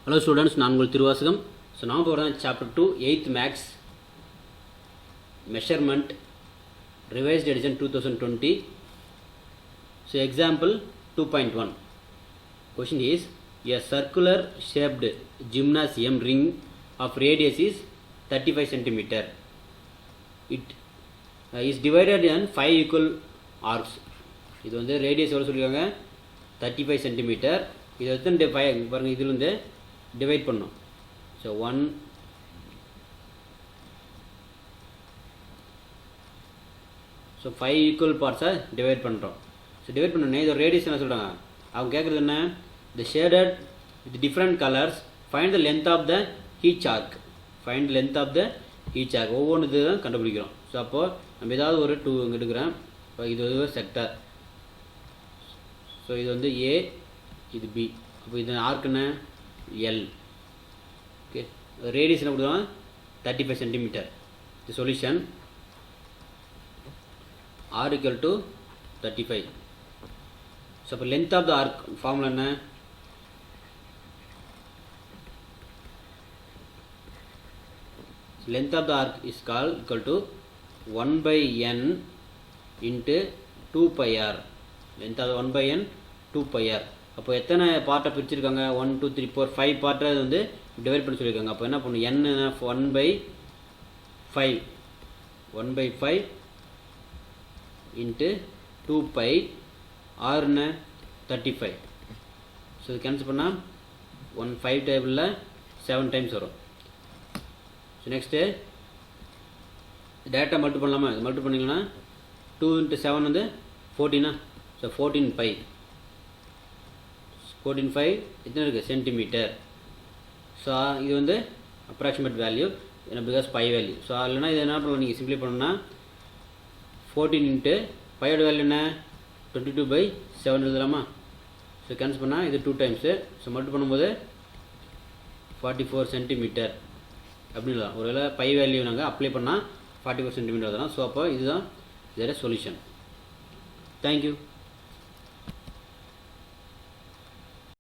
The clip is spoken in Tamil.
Hello students, நான் உங்கள் Thiruvasagam. So now we are chapter 2, 8th max measurement revised edition 2020. So example 2.1. Question is, a circular shaped gymnasium ring of radius is 35 cm. It is divided in 5 equal arcs. இது வந்து ரேடியஸ் எவ்வளோ சொல்லியிருக்காங்க 35 cm. இதை வந்து பாருங்கள், இதில் வந்து டிவைட் பண்ணோம். ஸோ 1 ஸோ 5 ஈக்குவல் பார்ட்ஸை டிவைட் பண்ணுறோம். ஸோ டிவைட் பண்ணோன்னே இதோட ரேடியஸ் என்ன சொல்கிறாங்க, அவங்க கேட்குறது என்ன, the shaded with different colours find the length of the each arc. Find length of the each arc, ஒவ்வொன்று இது தான் கண்டுபிடிக்கிறோம். ஸோ அப்போது நம்ம ஏதாவது ஒரு 2 இங்கே எடுக்கிறேன். இப்போ இது ஒரு செக்டர். ஸோ இது வந்து ஏ, இது பி. அப்போ இது ஆர்க்குன்னு எல். ஓகே, ரேடியஸ் என்ன கொடுத்தோம் 35 cm. The solution are equal to 35. So அப்போ length of the arc formula என்ன, length of the arc is called equal to 1 by n into 2 pi r. length of 1 by n 2 pi r. அப்போ எத்தனை பார்ட்டை பிரிச்சிருக்காங்க, 1 2 3 4 5 பார்ட்டை வந்து டிவைட் பண்ணி சொல்லியிருக்காங்க. அப்போ என்ன பண்ணும், n 1 by 5 1 by 5 into 2 pi r 35. So இது கேன்சல் பண்ணால் 1 5 டேபிளில் 7 டைம்ஸ் வரும். ஸோ நெக்ஸ்ட்டு டேட்டா மல்டி பண்ணலாமா, இது மல்டி பண்ணிங்கன்னா 2 into 7 வந்து 14. ஸோ 14 pi 14 pi எத்தனை இருக்குது சென்டிமீட்டர். ஸோ இது வந்து அப்ராக்சிமேட் வேல்யூ ஏன்னா பிகாஸ் பை வேல்யூ. ஸோ இல்லைனா இது என்ன பண்ணலாம், நீங்கள் சிம்ப்ளை பண்ணணும்னா 14 இன்ட்டு பையோட வேல்யூ என்ன 22/7 எழுதலாமா. ஸோ கேன்சல் பண்ணால் இது 2 டைம்ஸு. ஸோ மல்டி பண்ணும்போது 44 சென்டிமீட்டர் அப்படின்னு தான். ஒருவேளை பை வேல்யூ நாங்கள் அப்ளை பண்ணால் 44 சென்டிமீட்டர் தான். ஸோ அப்போ இதுதான் இதோட சொல்யூஷன். தேங்க்யூ.